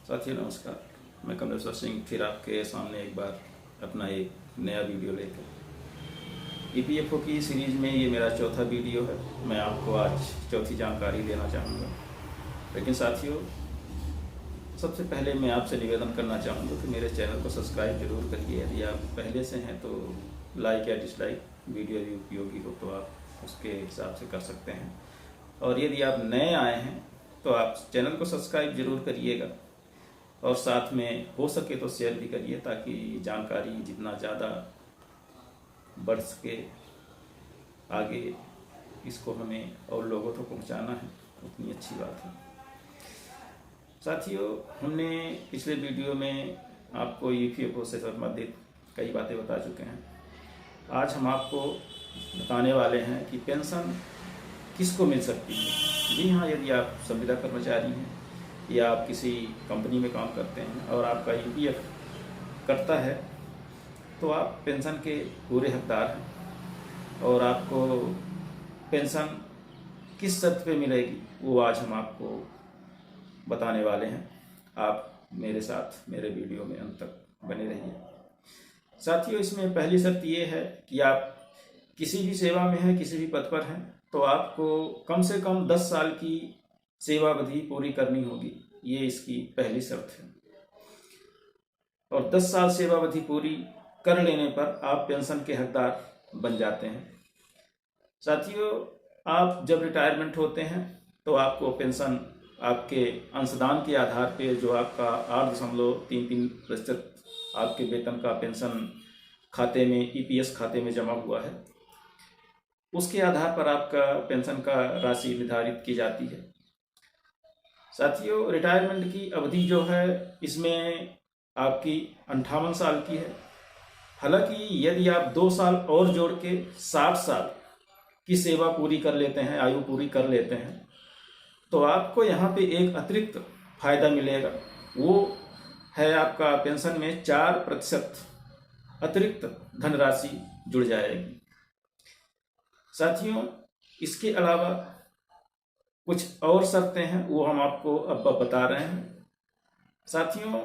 साथियों नमस्कार। मैं कमलेश्वर सिंह फिर आपके सामने एक बार अपना एक नया वीडियो लेकर ईपीएफओ की सीरीज में ये मेरा चौथा वीडियो है। मैं आपको आज चौथी जानकारी देना चाहूँगा। लेकिन साथियों, सबसे पहले मैं आपसे निवेदन करना चाहूँगा कि मेरे चैनल को सब्सक्राइब जरूर करिए। यदि आप पहले से हैं तो लाइक या डिसलाइक, वीडियो यदि उपयोगी हो तो आप उसके हिसाब से कर सकते हैं। और यदि आप नए आए हैं तो आप चैनल को सब्सक्राइब जरूर करिएगा और साथ में हो सके तो शेयर भी करिए, ताकि जानकारी जितना ज़्यादा बढ़ सके आगे इसको हमें और लोगों तक पहुंचाना है, उतनी अच्छी बात है। साथियों, हमने पिछले वीडियो में आपको ईपीएफओ से संबंधित कई बातें बता चुके हैं। आज हम आपको बताने वाले हैं कि पेंशन किसको मिल सकती है। जी हाँ, यदि आप संविदा कर्मचारी हैं या आप किसी कंपनी में काम करते हैं और आपका ईपीएफ कटता है तो आप पेंशन के पूरे हकदार हैं। और आपको पेंशन किस शर्त पे मिलेगी वो आज हम आपको बताने वाले हैं। आप मेरे साथ मेरे वीडियो में अंत तक बने रहिए। साथियों, इसमें पहली शर्त ये है कि आप किसी भी सेवा में हैं, किसी भी पद पर हैं, तो आपको कम से कम 10 साल की सेवा अवधि पूरी करनी होगी। ये इसकी पहली शर्त है। और 10 साल सेवा अवधि पूरी कर लेने पर आप पेंशन के हकदार बन जाते हैं। साथियों, आप जब रिटायरमेंट होते हैं तो आपको पेंशन आपके अंशदान के आधार पे, जो आपका 8.33% आपके वेतन का पेंशन खाते में, ईपीएस खाते में जमा हुआ है, उसके आधार पर आपका पेंशन का राशि निर्धारित की जाती है। साथियों, रिटायरमेंट की अवधि जो है इसमें आपकी 58 साल की है। हालांकि यदि आप 2 साल और जोड़ के 60 साल की सेवा पूरी कर लेते हैं, आयु पूरी कर लेते हैं, तो आपको यहाँ पे एक अतिरिक्त फायदा मिलेगा। वो है आपका पेंशन में 4% अतिरिक्त धनराशि जुड़ जाएगी। साथियों, इसके अलावा कुछ और शर्तें हैं, वो हम आपको अब बता रहे हैं। साथियों,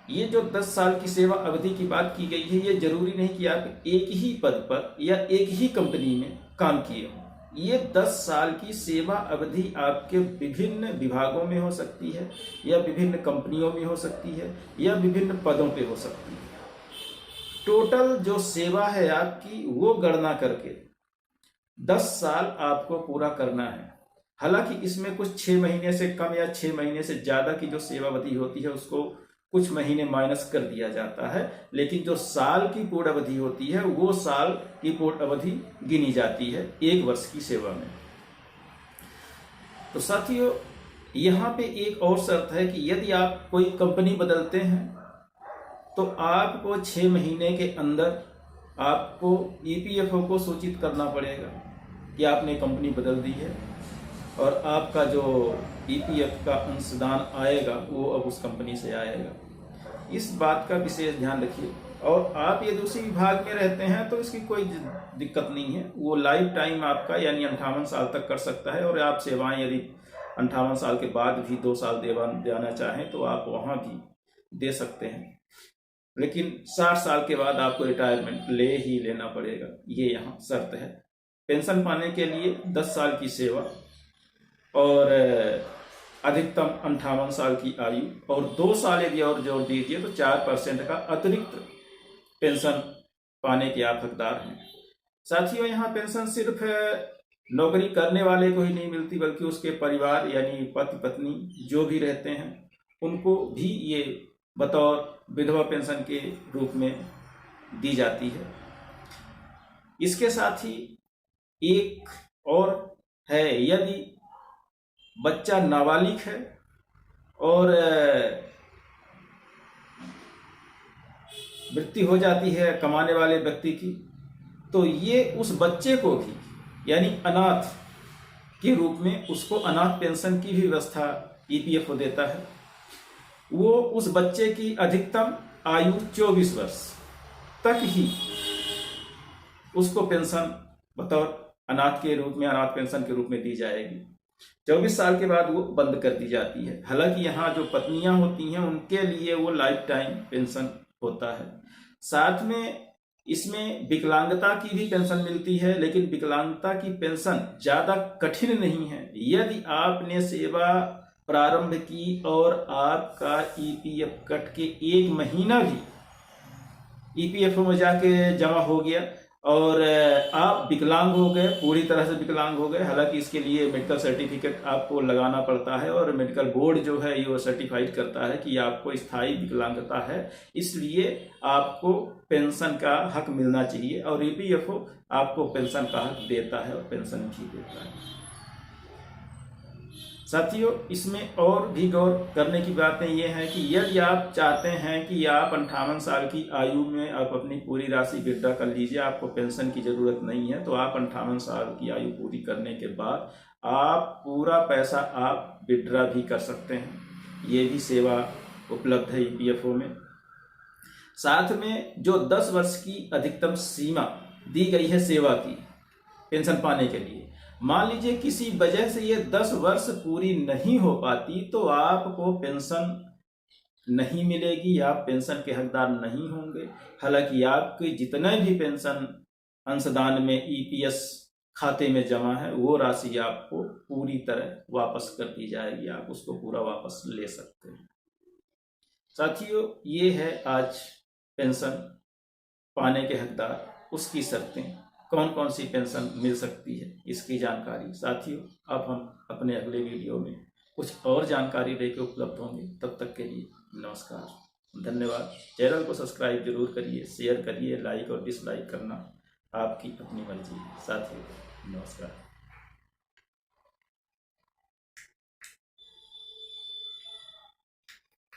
ये जो 10 साल की सेवा अवधि की बात की गई है, ये जरूरी नहीं कि आप एक ही पद पर या एक ही कंपनी में काम किए हों। ये 10 साल की सेवा अवधि आपके विभिन्न विभागों में हो सकती है, या विभिन्न कंपनियों में हो सकती है, या विभिन्न पदों पे हो सकती है। टोटल जो सेवा है आपकी, वो गणना करके 10 साल आपको पूरा करना है। हालांकि इसमें कुछ 6 महीने से कम या 6 महीने से ज़्यादा की जो सेवा अवधि होती है उसको कुछ महीने माइनस कर दिया जाता है, लेकिन जो साल की पूर्ण अवधि होती है वो साल की पूर्ण अवधि गिनी जाती है 1 वर्ष की सेवा में। तो साथियों, यहाँ पे एक और शर्त है कि यदि आप कोई कंपनी बदलते हैं तो आपको 6 महीने के अंदर आपको ईपीएफओ को सूचित करना पड़ेगा कि आपने कंपनी बदल दी है और आपका जो ईपीएफ का अंशदान आएगा वो अब उस कंपनी से आएगा। इस बात का विशेष ध्यान रखिए। और आप यदि उसी विभाग में रहते हैं तो इसकी कोई दिक्कत नहीं है, वो लाइफ टाइम आपका यानी 58 साल तक कर सकता है। और आप सेवाएं यदि 58 साल के बाद भी 2 साल देना चाहें तो आप वहाँ भी दे सकते हैं, लेकिन 60 साल के बाद आपको रिटायरमेंट ले ही लेना पड़ेगा। ये यहाँ शर्त है। पेंशन पाने के लिए 10 साल की सेवा और अधिकतम 58 साल की आयु और 2 साल यदि और जोड़ दीजिए तो 4% का अतिरिक्त पेंशन पाने के आप हकदार हैं। साथियों, यहाँ पेंशन सिर्फ नौकरी करने वाले को ही नहीं मिलती, बल्कि उसके परिवार यानी पति पत्नी जो भी रहते हैं उनको भी ये बतौर विधवा पेंशन के रूप में दी जाती है। इसके साथ ही एक और है, यदि बच्चा नाबालिग है और मृत्यु हो जाती है कमाने वाले व्यक्ति की, तो ये उस बच्चे को भी यानी अनाथ के रूप में उसको अनाथ पेंशन की भी व्यवस्था ईपीएफओ देता है। वो उस बच्चे की अधिकतम आयु 24 वर्ष तक ही उसको पेंशन बतौर अनाथ के रूप में, अनाथ पेंशन के रूप में दी जाएगी। 24 साल के बाद वो बंद कर दी जाती है। हालांकि यहाँ जो पत्नियां होती हैं उनके लिए वो लाइफ टाइम पेंशन होता है। साथ में इसमें विकलांगता की भी पेंशन मिलती है, लेकिन विकलांगता की पेंशन ज्यादा कठिन नहीं है। यदि आपने सेवा प्रारंभ की और आपका ईपीएफ कट के 1 महीना भी ईपीएफओ में जाके जमा हो गया और आप विकलांग हो गए, पूरी तरह से विकलांग हो गए, हालांकि इसके लिए मेडिकल सर्टिफिकेट आपको लगाना पड़ता है और मेडिकल बोर्ड जो है ये सर्टिफाइड करता है कि आपको स्थायी विकलांगता है, इसलिए आपको पेंशन का हक मिलना चाहिए और ईपीएफओ आपको पेंशन का हक देता है और पेंशन भी देता है। साथियों, इसमें और भी गौर करने की बातें ये हैं कि यदि आप चाहते हैं कि आप 58 साल की आयु में आप अपनी पूरी राशि विड्रॉ कर लीजिए, आपको पेंशन की जरूरत नहीं है, तो आप 58 साल की आयु पूरी करने के बाद आप पूरा पैसा आप विड्रॉ भी कर सकते हैं। ये भी सेवा उपलब्ध है ईपीएफओ में। साथ में जो 10 वर्ष की अधिकतम सीमा दी गई है सेवा की पेंशन पाने के लिए, मान लीजिए किसी वजह से ये 10 वर्ष पूरी नहीं हो पाती तो आपको पेंशन नहीं मिलेगी, आप पेंशन के हकदार नहीं होंगे। हालांकि आपके जितने भी पेंशन अंशदान में ईपीएस खाते में जमा है वो राशि आपको पूरी तरह वापस कर दी जाएगी, आप उसको पूरा वापस ले सकते हैं। साथियों, ये है आज पेंशन पाने के हकदार, उसकी शर्तें, कौन कौन सी पेंशन मिल सकती है, इसकी जानकारी। साथियों, अब हम अपने अगले वीडियो में कुछ और जानकारी लेकर उपलब्ध होंगे। तब तक के लिए नमस्कार, धन्यवाद। चैनल को सब्सक्राइब जरूर करिए, शेयर करिए, लाइक और डिसलाइक करना आपकी अपनी मर्जी। साथियों, नमस्कार।